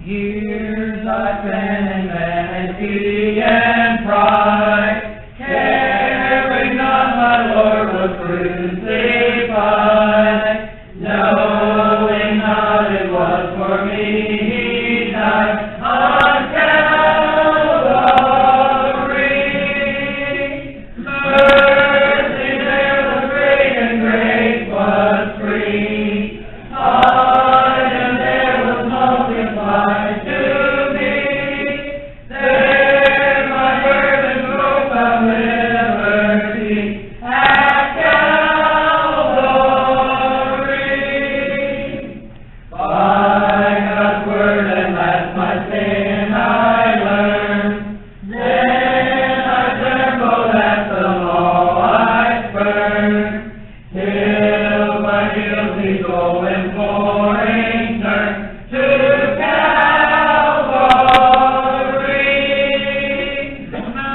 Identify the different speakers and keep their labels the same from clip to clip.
Speaker 1: Years I spent in vanity and pride, caring not my Lord was crucified, knowing not it was for me He died on Calvary. Mercy there was great and grace was free. Pardon there was multiplied to me. There my burden broke of liberty at Calvary. By God's word at last my sin I learned. Then I trembled at the law I spurned, till my guilty soul imploring turned to Calvary.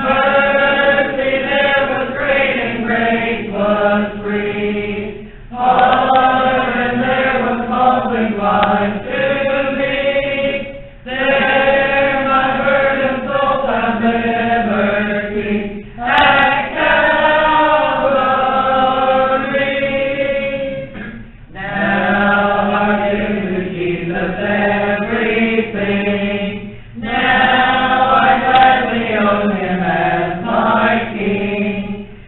Speaker 1: Mercy there was great and grace was free. Pardon there was multiplied to me. There my burden soul found liberty at Calvary. Now I give to Jesus everything. Now I gladly own Him as my King.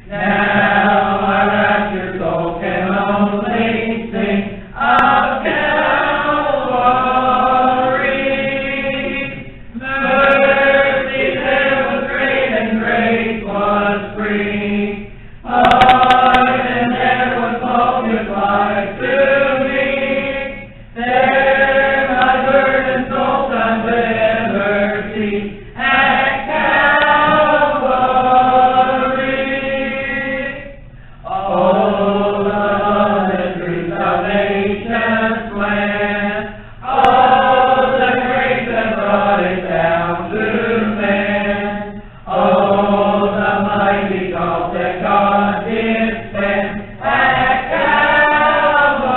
Speaker 1: Now my raptured soul can only sing of Calvary. Mercy there was great and grace was free. Pardon there was multiplied to me. There my burden soul found liberty at Calvary. Oh, the true salvation's plan. Oh, the grace that brought it down to man. Oh, the mighty gulf that God did spend at Calvary.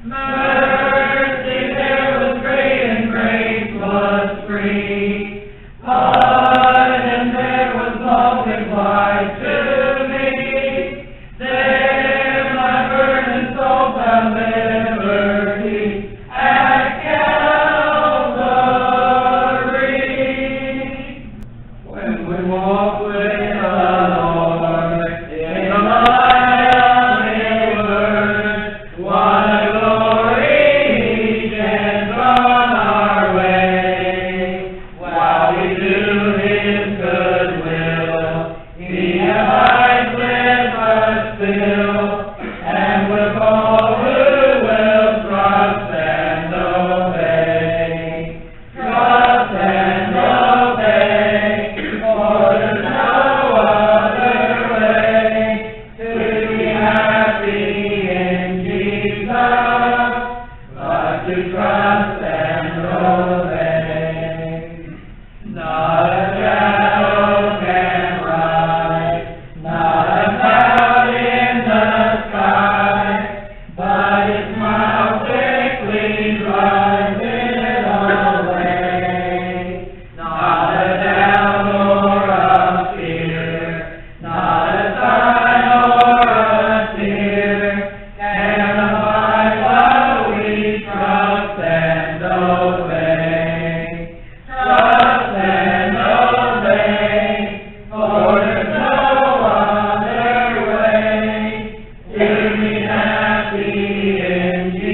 Speaker 1: Mercy there was great and grace was free. Pardon there was multiplied to me. There my burden soul found liberty at Calvary. When we walk with the Lord in the light of His word, what a glory He sheds on our way. While we do His good will, He abides with us still, and with all who will trust and obey. Trust and obey, for there's no other way to be happy in Jesus, but to trust and obey. Not a shadow can rise, not a cloud in the sky, but His smile quickly drives it away. Not a doubt or a fear, not a sign or a tear can abide while we trust and obey. Trust and obey, for there's no other way to be happy in Jesus.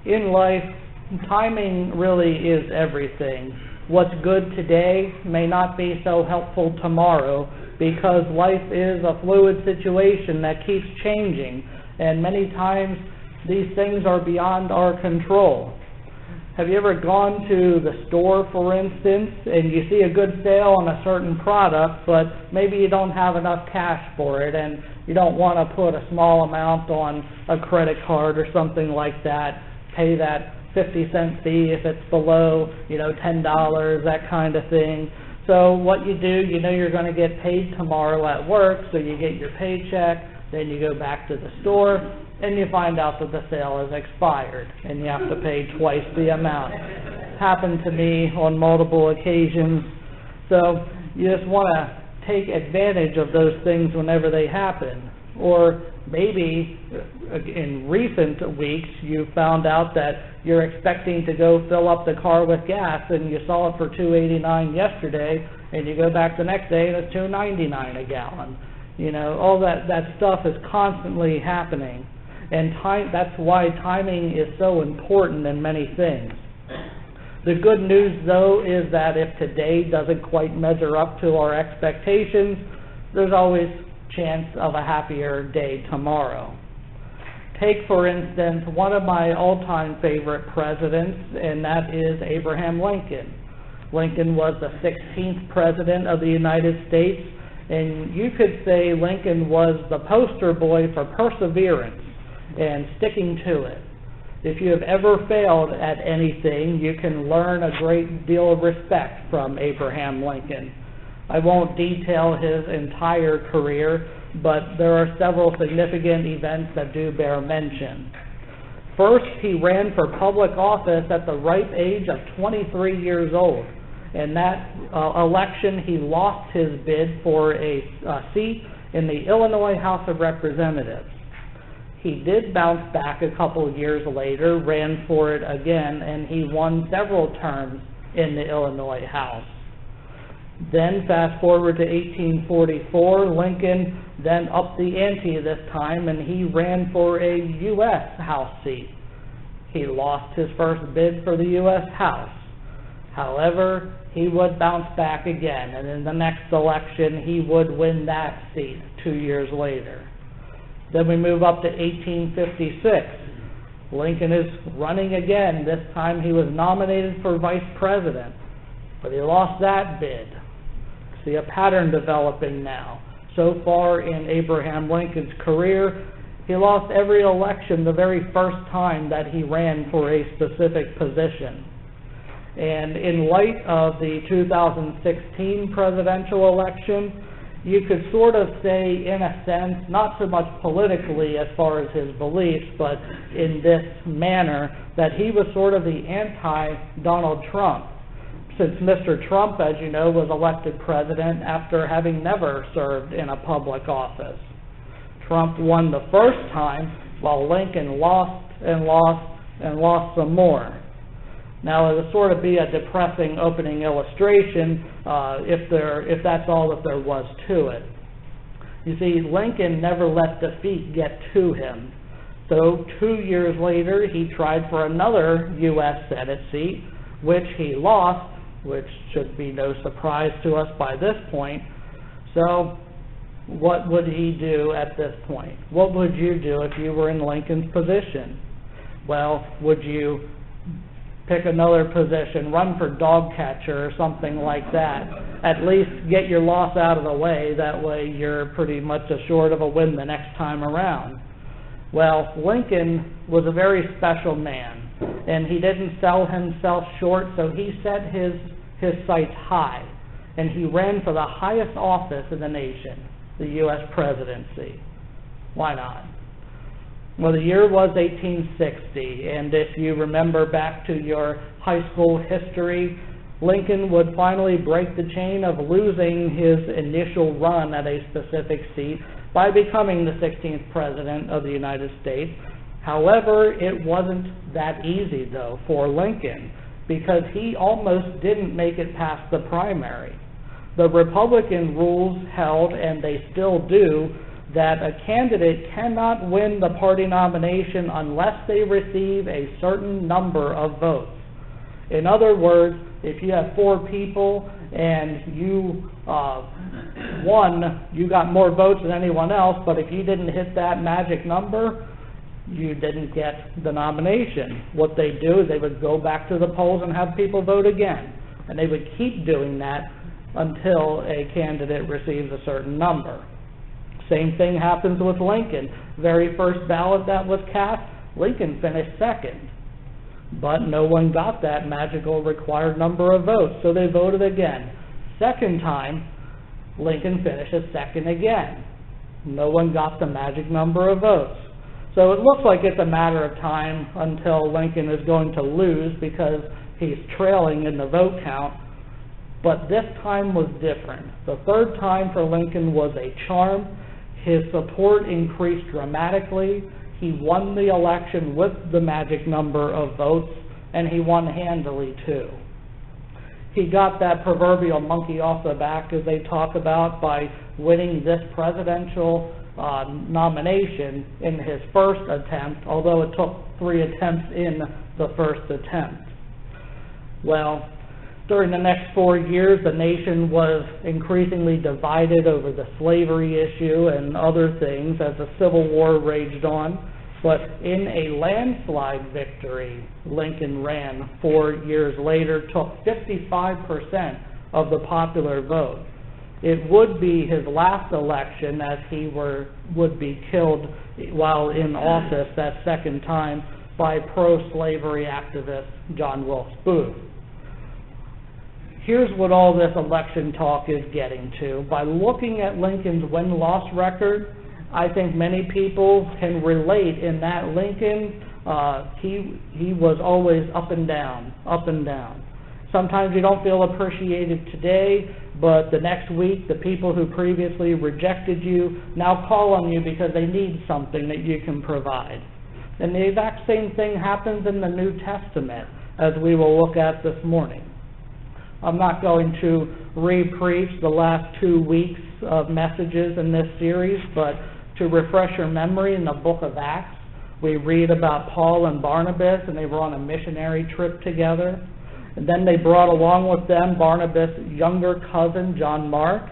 Speaker 2: in life, timing really is everything. What's good today may not be so helpful tomorrow, because life is a fluid situation that keeps changing, and many times these things are beyond our control. Have you ever gone to the store, for instance, and you see a good sale on a certain product, but maybe you don't have enough cash for it, and you don't want to put a small amount on a credit card or something like that, pay that 50-cent fee if it's below, $10, that kind of thing. So what you do, you're going to get paid tomorrow at work, so you get your paycheck, then you go back to the store, and you find out that the sale is expired, and you have to pay twice the amount. Happened to me on multiple occasions. So you just want to take advantage of those things whenever they happen. Or maybe in recent weeks you found out that you're expecting to go fill up the car with gas, and you saw it for $2.89 yesterday, and you go back the next day and it's $2.99 a gallon. All that stuff is constantly happening. And that's why timing is so important in many things. The good news, though, is that if today doesn't quite measure up to our expectations, there's always chance of a happier day tomorrow. Take, for instance, one of my all-time favorite presidents, and that is Abraham Lincoln. Lincoln was the 16th president of the United States, and you could say Lincoln was the poster boy for perseverance and sticking to it. If you have ever failed at anything, you can learn a great deal of respect from Abraham Lincoln. I won't detail his entire career, but there are several significant events that do bear mention. First, he ran for public office at the ripe age of 23 years old. In that election, he lost his bid for a seat in the Illinois House of Representatives. He did bounce back a couple years later, ran for it again, and he won several terms in the Illinois House. Then fast forward to 1844, Lincoln then upped the ante this time, and he ran for a U.S. House seat. He lost his first bid for the U.S. House. However, he would bounce back again, and in the next election, he would win that seat 2 years later. Then we move up to 1856. Lincoln is running again. This time he was nominated for vice president, but he lost that bid. See a pattern developing now. So far in Abraham Lincoln's career, he lost every election the very first time that he ran for a specific position. And in light of the 2016 presidential election, you could sort of say, in a sense, not so much politically as far as his beliefs, but in this manner, that he was sort of the anti-Donald Trump. Since Mr. Trump, as you know, was elected president after having never served in a public office. Trump won the first time, while Lincoln lost and lost and lost some more. Now, it would sort of be a depressing opening illustration if that's all that there was to it. You see, Lincoln never let defeat get to him. So 2 years later, he tried for another U.S. Senate seat, which he lost, which should be no surprise to us by this point. So what would he do at this point? What would you do if you were in Lincoln's position? Well, would you pick another position, run for dog catcher or something like that? At least get your loss out of the way. That way you're pretty much assured of a win the next time around. Well, Lincoln was a very special man, and he didn't sell himself short, so he set his sights high, and he ran for the highest office in the nation, the U.S. presidency. Why not? Well, the year was 1860, and if you remember back to your high school history, Lincoln would finally break the chain of losing his initial run at a specific seat by becoming the 16th president of the United States. However, it wasn't that easy, though, for Lincoln, because he almost didn't make it past the primary. The Republican rules held, and they still do, that a candidate cannot win the party nomination unless they receive a certain number of votes. In other words, if you have 4 people and you won, you got more votes than anyone else, but if you didn't hit that magic number, you didn't get the nomination. What they do is they would go back to the polls and have people vote again. And they would keep doing that until a candidate receives a certain number. Same thing happens with Lincoln. Very first ballot that was cast, Lincoln finished second. But no one got that magical required number of votes, so they voted again. Second time, Lincoln finishes second again. No one got the magic number of votes. So it looks like it's a matter of time until Lincoln is going to lose because he's trailing in the vote count. But this time was different. The third time for Lincoln was a charm. His support increased dramatically. He won the election with the magic number of votes, and he won handily too. He got that proverbial monkey off the back, as they talk about, by winning this presidential nomination in his first attempt, although it took 3 attempts in the first attempt. Well, during the next 4 years, the nation was increasingly divided over the slavery issue and other things as the Civil War raged on. But in a landslide victory, Lincoln ran 4 years later, took 55% of the popular vote. It would be his last election, as he would be killed while in office that second time by pro-slavery activist John Wilkes Booth. Here's what all this election talk is getting to. By looking at Lincoln's win-loss record, I think many people can relate in that Lincoln, he was always up and down, up and down. Sometimes you don't feel appreciated today, but the next week the people who previously rejected you now call on you because they need something that you can provide. And the exact same thing happens in the New Testament, as we will look at this morning. I'm not going to re-preach the last 2 weeks of messages in this series, but to refresh your memory, in the book of Acts, we read about Paul and Barnabas, and they were on a missionary trip together. And then they brought along with them Barnabas' younger cousin, John Mark.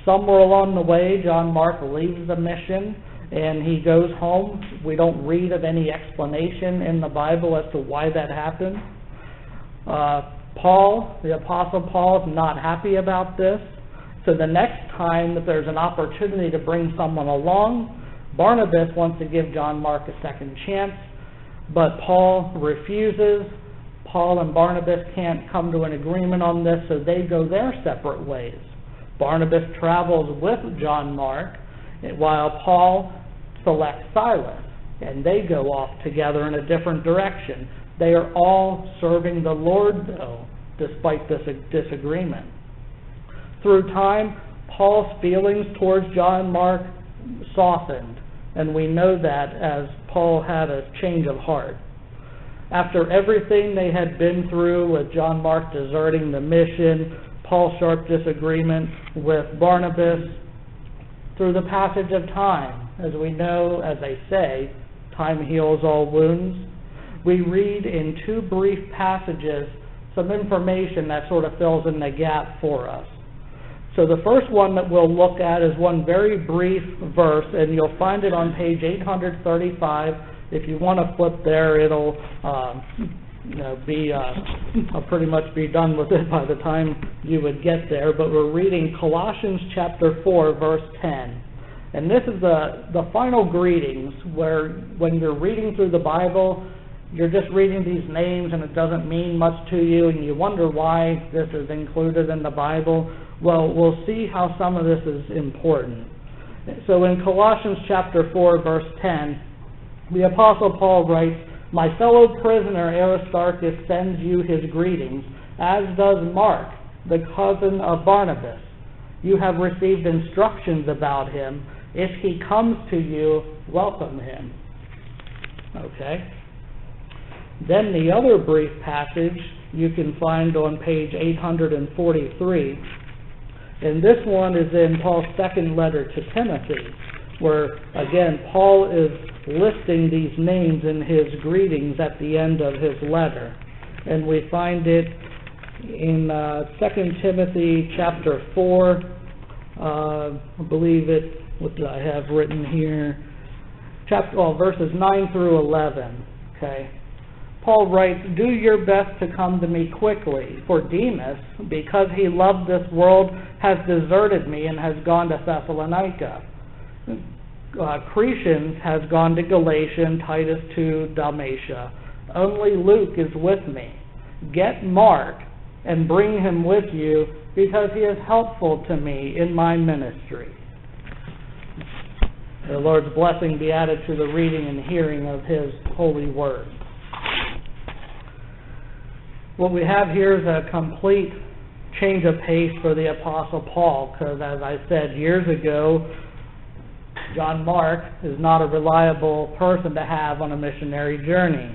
Speaker 2: Somewhere along the way, John Mark leaves the mission, and he goes home. We don't read of any explanation in the Bible as to why that happened. Paul, the Apostle Paul, is not happy about this. So the next time that there's an opportunity to bring someone along, Barnabas wants to give John Mark a second chance, but Paul refuses. Paul and Barnabas can't come to an agreement on this, so they go their separate ways. Barnabas travels with John Mark, while Paul selects Silas, and they go off together in a different direction. They are all serving the Lord, though, despite this disagreement. Through time, Paul's feelings towards John Mark softened, and we know that as Paul had a change of heart. After everything they had been through with John Mark deserting the mission, Paul's sharp disagreement with Barnabas, through the passage of time, as we know, as they say, time heals all wounds, we read in 2 brief passages some information that sort of fills in the gap for us. So the first one that we'll look at is one very brief verse, and you'll find it on page 835. If you want to flip there, it'll I'll pretty much be done with it by the time you would get there. But we're reading Colossians chapter 4, verse 10. And this is the final greetings, where when you're reading through the Bible, you're just reading these names and it doesn't mean much to you, and you wonder why this is included in the Bible. Well, we'll see how some of this is important. So in Colossians chapter 4, verse 10, the Apostle Paul writes, "My fellow prisoner Aristarchus sends you his greetings, as does Mark, the cousin of Barnabas. You have received instructions about him. If he comes to you, welcome him." Okay. Then the other brief passage you can find on page 843. And this one is in Paul's second letter to Timothy. where, again, Paul is listing these names in his greetings at the end of his letter. And we find it in 2 Timothy chapter 4, I believe it, what do I have written here? Verses 9 through 11, okay? Paul writes, "Do your best to come to me quickly, for Demas, because he loved this world, has deserted me and has gone to Thessalonica. Crescens has gone to Galatia and Titus to Dalmatia. Only Luke is with me. Get Mark and bring him with you, because he is helpful to me in my ministry." The Lord's blessing be added to the reading and hearing of His holy word. What we have here is a complete change of pace for the Apostle Paul, because as I said years ago, John Mark is not a reliable person to have on a missionary journey.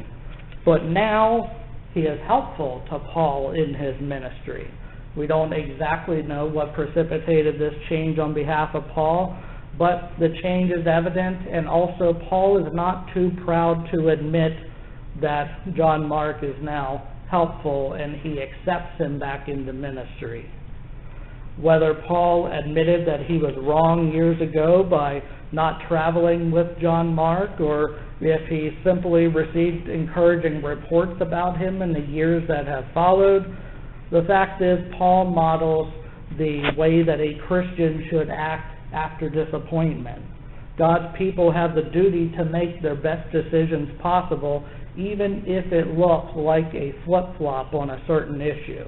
Speaker 2: But now he is helpful to Paul in his ministry. We don't exactly know what precipitated this change on behalf of Paul, but the change is evident, and also Paul is not too proud to admit that John Mark is now helpful, and he accepts him back into ministry. Whether Paul admitted that he was wrong years ago by not traveling with John Mark, or if he simply received encouraging reports about him in the years that have followed, the fact is Paul models the way that a Christian should act after disappointment. God's people have the duty to make their best decisions possible, even if it looks like a flip-flop on a certain issue.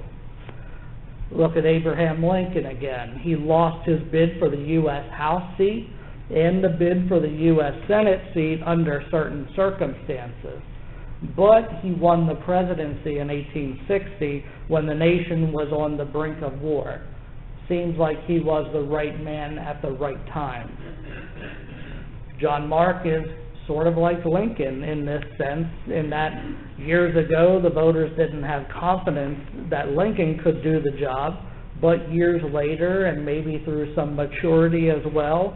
Speaker 2: Look at Abraham Lincoln again. He lost his bid for the U.S. House seat and the bid for the U.S. Senate seat under certain circumstances. But he won the presidency in 1860 when the nation was on the brink of war. Seems like he was the right man at the right time. John Mark is sort of like Lincoln in this sense, in that years ago the voters didn't have confidence that Lincoln could do the job, but years later, and maybe through some maturity as well,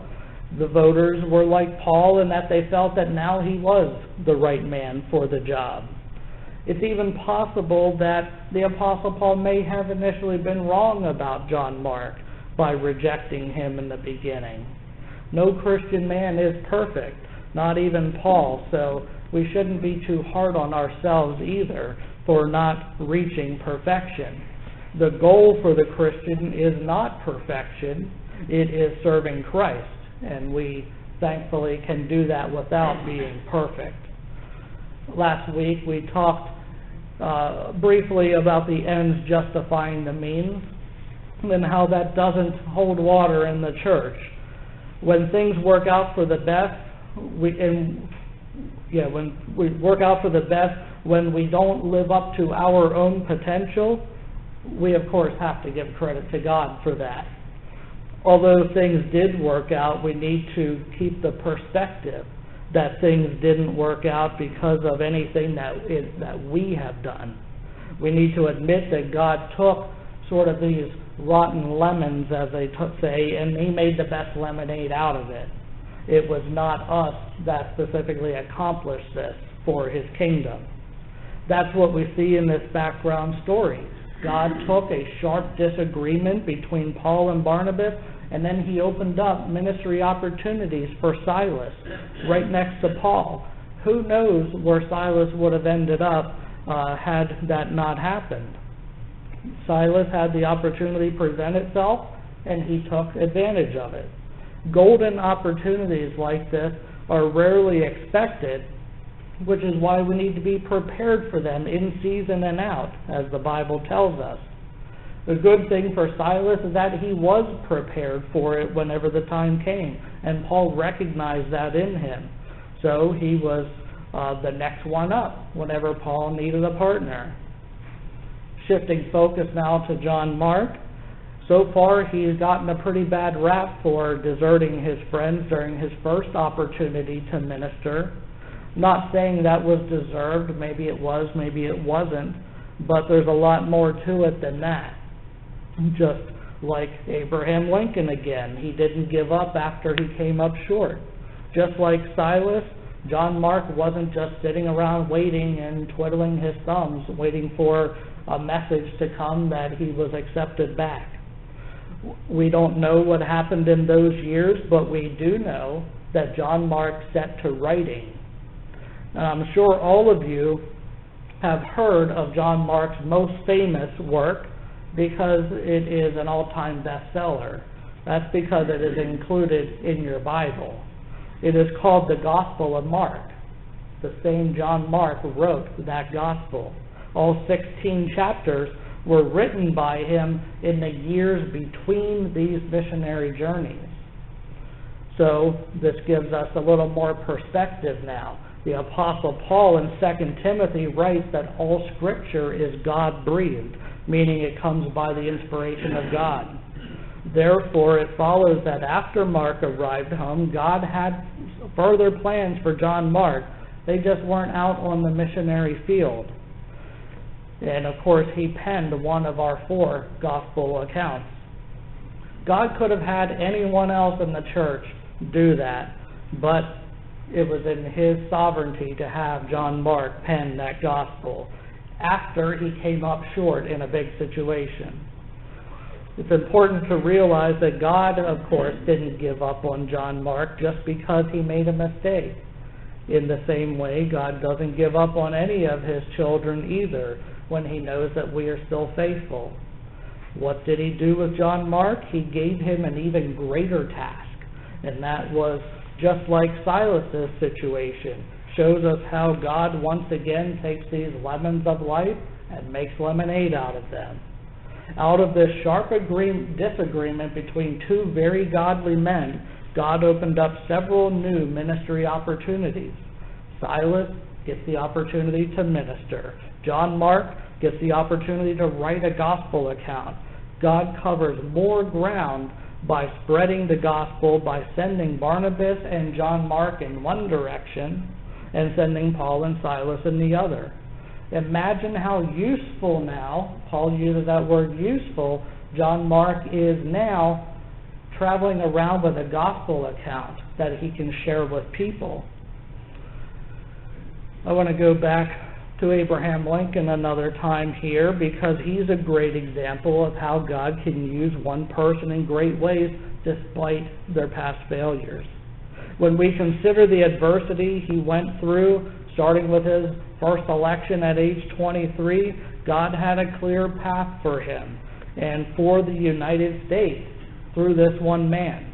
Speaker 2: the voters were like Paul in that they felt that now he was the right man for the job. It's even possible that the Apostle Paul may have initially been wrong about John Mark by rejecting him in the beginning. No Christian man is perfect, not even Paul, so we shouldn't be too hard on ourselves either for not reaching perfection. The goal for the Christian is not perfection, it is serving Christ, and we thankfully can do that without being perfect. Last week we talked briefly about the ends justifying the means and how that doesn't hold water in the church. When things work out for the best, when we work out for the best, when we don't live up to our own potential, we of course have to give credit to God for that. Although things did work out, we need to keep the perspective that things didn't work out because of anything that we have done. We need to admit that God took sort of these rotten lemons, as they say, and He made the best lemonade out of it. It was not us that specifically accomplished this for His kingdom. That's what we see in this background story. God took a sharp disagreement between Paul and Barnabas, and then He opened up ministry opportunities for Silas right next to Paul. Who knows where Silas would have ended up had that not happened. Silas had the opportunity present itself, and he took advantage of it. Golden opportunities like this are rarely expected, which is why we need to be prepared for them in season and out, as the Bible tells us. The good thing for Silas is that he was prepared for it whenever the time came, and Paul recognized that in him. So he was the next one up whenever Paul needed a partner. Shifting focus now to John Mark. So far, he's gotten a pretty bad rap for deserting his friends during his first opportunity to minister. Not saying that was deserved. Maybe it was, maybe it wasn't. But there's a lot more to it than that. Just Like Abraham Lincoln again, he didn't give up after he came up short. Just like Silas, John Mark wasn't just sitting around waiting and twiddling his thumbs, waiting for a message to come that he was accepted back. We don't know what happened in those years, but we do know that John Mark set to writing. And I'm sure all of you have heard of John Mark's most famous work because it is an all-time bestseller. That's because it is included in your Bible. It is called the Gospel of Mark. The same John Mark wrote that Gospel. All 16 chapters were written by him in the years between these missionary journeys. So this gives us a little more perspective now. The Apostle Paul in 2 Timothy writes that all Scripture is God-breathed, meaning it comes by the inspiration of God. Therefore, it follows that after Mark arrived home, God had further plans for John Mark. They just weren't out on the missionary field. And of course, he penned one of our 4 gospel accounts. God could have had anyone else in the church do that, but it was in his sovereignty to have John Mark pen that gospel after he came up short in a big situation. It's important to realize that God, of course, didn't give up on John Mark just because he made a mistake. In the same way, God doesn't give up on any of his children either when he knows that we are still faithful. What did he do with John Mark? He gave him an even greater task, and that was just like Silas's situation. Shows us how God once again takes these lemons of life and makes lemonade out of them. Out of this sharp disagreement between 2 very godly men, God opened up several new ministry opportunities. Silas gets the opportunity to minister. John Mark gets the opportunity to write a gospel account. God covers more ground by spreading the gospel, by sending Barnabas and John Mark in one direction and sending Paul and Silas in the other. Imagine how useful now, Paul uses that word useful, John Mark is now traveling around with a gospel account that he can share with people. I want to go back to Abraham Lincoln another time here because he's a great example of how God can use one person in great ways despite their past failures. When we consider the adversity he went through, starting with his first election at age 23, God had a clear path for him and for the United States through this one man.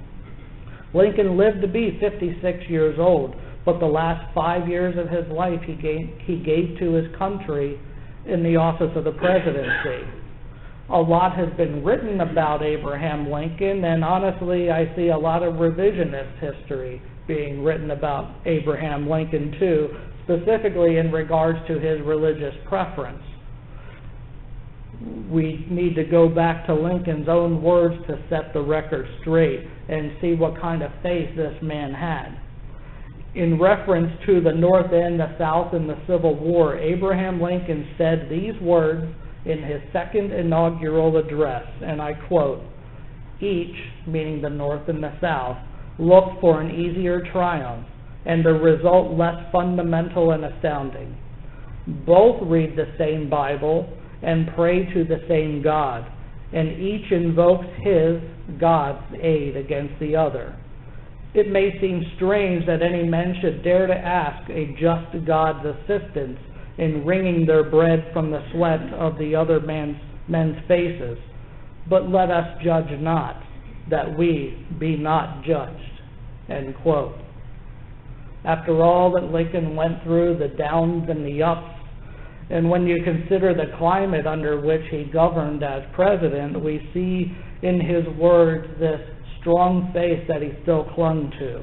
Speaker 2: Lincoln lived to be 56 years old, but the last 5 years of his life he gave to his country in the office of the presidency. A lot has been written about Abraham Lincoln, and honestly, I see a lot of revisionist history being written about Abraham Lincoln too, specifically in regards to his religious preference. We need to go back to Lincoln's own words to set the record straight and see what kind of faith this man had. In reference to the North and the South in the Civil War, Abraham Lincoln said these words in his second inaugural address, and I quote, "Each," meaning the North and the South, "looked for an easier triumph, and the result less fundamental and astounding. Both read the same Bible and pray to the same God, and each invokes his, God's, aid against the other. It may seem strange that any men should dare to ask a just God's assistance in wringing their bread from the sweat of the other men's faces, but let us judge not, that we be not judged." End quote. After all that Lincoln went through, the downs and the ups, and when you consider the climate under which he governed as president, we see in his words this strong faith that he still clung to.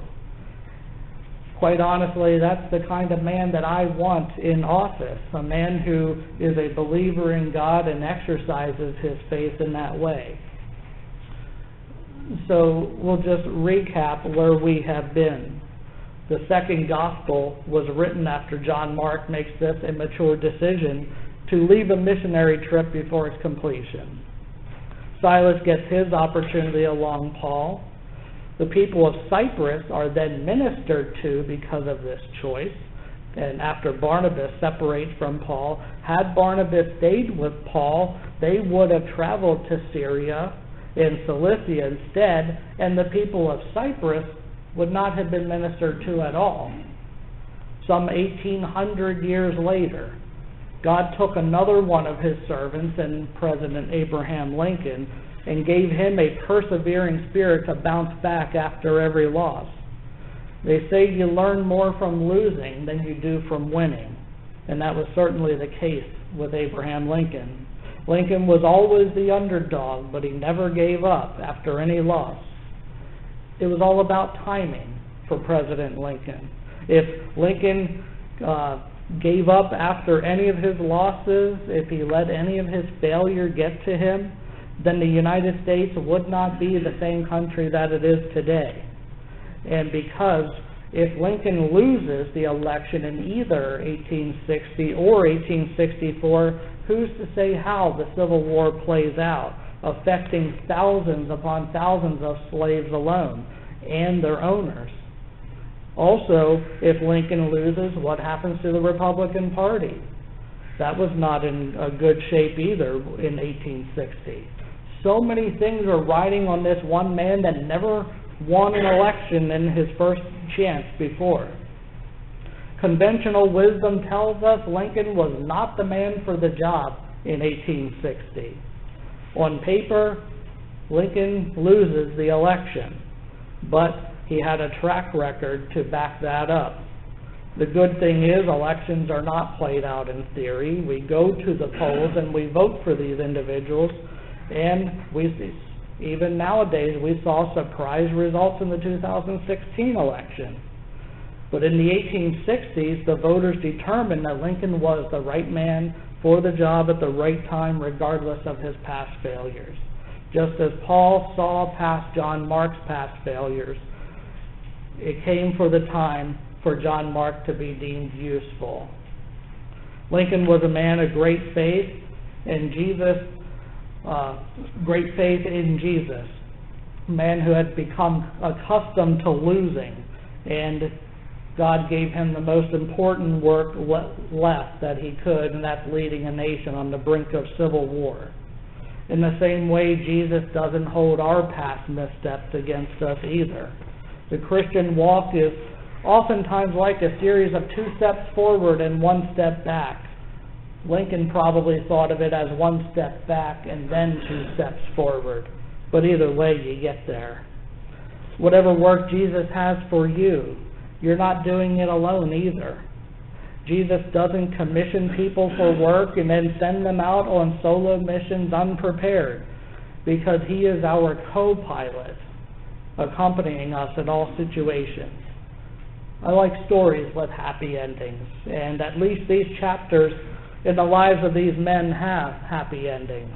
Speaker 2: Quite honestly, that's the kind of man that I want in office, a man who is a believer in God and exercises his faith in that way. So we'll just recap where we have been. The second gospel was written after John Mark makes this immature decision to leave a missionary trip before its completion. Silas gets his opportunity along Paul. The people of Cyprus are then ministered to because of this choice. And after Barnabas separates from Paul, had Barnabas stayed with Paul, they would have traveled to Syria and Cilicia instead, and the people of Cyprus would not have been ministered to at all. Some 1,800 years later, God took another one of his servants, and President Abraham Lincoln, and gave him a persevering spirit to bounce back after every loss. They say you learn more from losing than you do from winning, and that was certainly the case with Abraham Lincoln. Lincoln was always the underdog, but he never gave up after any loss. It was all about timing for President Lincoln. If Lincoln gave up after any of his losses, if he let any of his failure get to him, then the United States would not be the same country that it is today. And because if Lincoln loses the election in either 1860 or 1864, who's to say how the Civil War plays out, affecting thousands upon thousands of slaves alone and their owners? Also, if Lincoln loses, what happens to the Republican Party? That was not in a good shape either in 1860. So many things are riding on this one man that never won an election in his first chance before. Conventional wisdom tells us Lincoln was not the man for the job in 1860. On paper, Lincoln loses the election, but he had a track record to back that up. The good thing is elections are not played out in theory. We go to the polls and we vote for these individuals, and we see, even nowadays, we saw surprise results in the 2016 election. But in the 1860s, the voters determined that Lincoln was the right man for the job at the right time, regardless of his past failures. Just as Paul saw past John Mark's past failures, it came for the time for John Mark to be deemed useful. Lincoln was a man of great faith, and great faith in Jesus, a man who had become accustomed to losing, and God gave him the most important work left that he could, and that's leading a nation on the brink of civil war. In the same way, Jesus doesn't hold our past missteps against us either. The Christian walk is oftentimes like a series of 2 steps forward and 1 step back. Lincoln probably thought of it as 1 step back and then 2 steps forward. But either way, you get there. Whatever work Jesus has for you, you're not doing it alone either. Jesus doesn't commission people for work and then send them out on solo missions unprepared, because he is our co-pilot, accompanying us in all situations. I like stories with happy endings, and at least these chapters in the lives of these men have happy endings.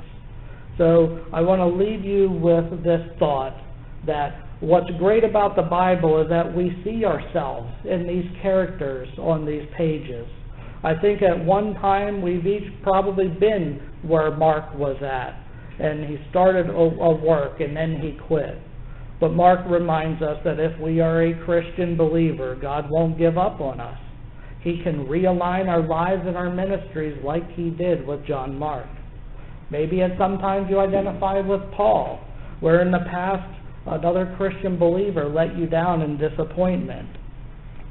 Speaker 2: So I want to leave you with this thought that what's great about the Bible is that we see ourselves in these characters on these pages. I think at one time we've each probably been where Mark was at, and he started a work and then he quit. But Mark reminds us that if we are a Christian believer, God won't give up on us. He can realign our lives and our ministries like he did with John Mark. Maybe at some times you identify with Paul, where in the past another Christian believer let you down in disappointment.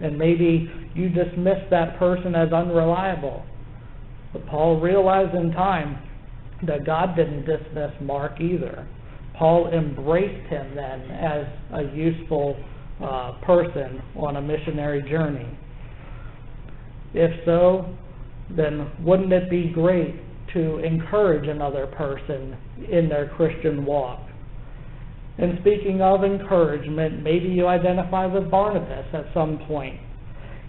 Speaker 2: And maybe you dismissed that person as unreliable. But Paul realized in time that God didn't dismiss Mark either. Paul embraced him then as a useful person on a missionary journey. If so, then wouldn't it be great to encourage another person in their Christian walk? And speaking of encouragement, maybe you identify with Barnabas at some point.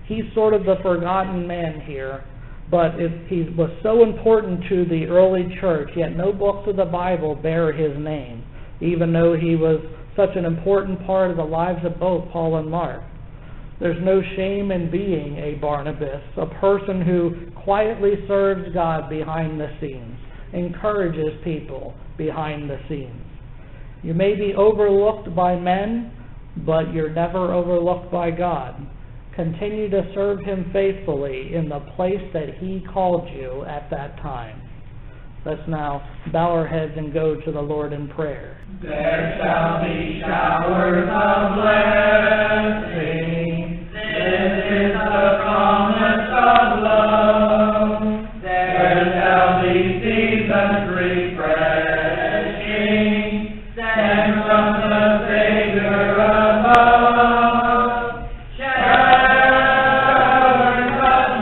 Speaker 2: He's sort of the forgotten man here, but he was so important to the early church, yet no books of the Bible bear his name, even though he was such an important part of the lives of both Paul and Mark. There's no shame in being a Barnabas, a person who quietly serves God behind the scenes, encourages people behind the scenes. You may be overlooked by men, but you're never overlooked by God. Continue to serve Him faithfully in the place that He called you at that time. Let's now bow our heads and go to the Lord in prayer.
Speaker 1: There shall be showers of blessing. This is the promise of love. There shall be seasons refreshing, sent from the Savior above. Showers of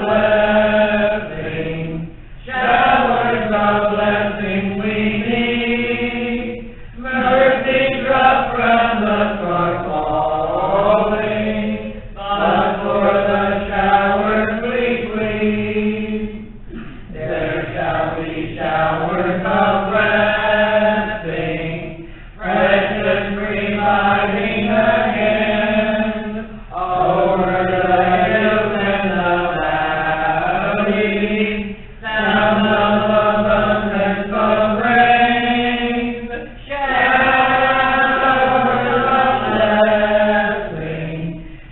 Speaker 1: blessing, showers of blessing we need. Mercy drops from the stars falling, but for the showers we plead. There shall be showers of blessing, precious reviving again, over the hills and the valleys, sound of abundance of rain. Showers of blessing,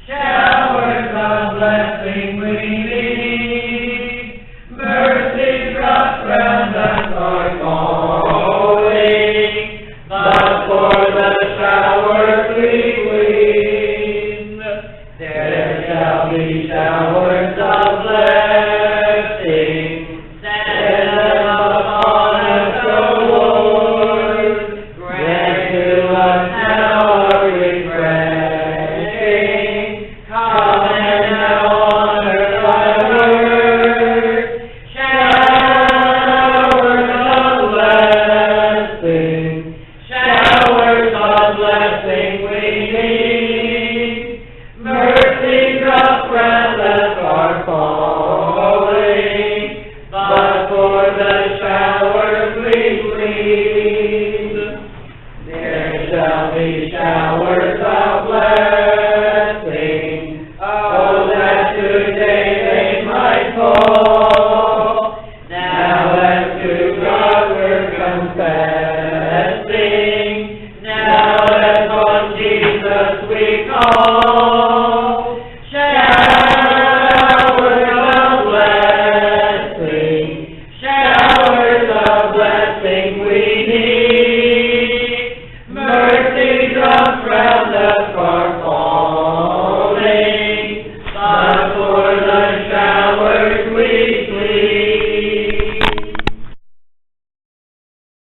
Speaker 1: showers of blessing we need. Mercy drops from the stars falling, but for the showers we plead. There shall be showers of blessing, send them upon us, O Lord. Grant to us now our refreshing. Come and now honor thy word. Showers of blessing, showers of blessing we need. Mercy drops from the stars falling, but for the showers we plead. There shall be showers of blessing, oh, that today they might fall. Now as to God we're confessing, now as on Jesus we call. Showers of blessing we need.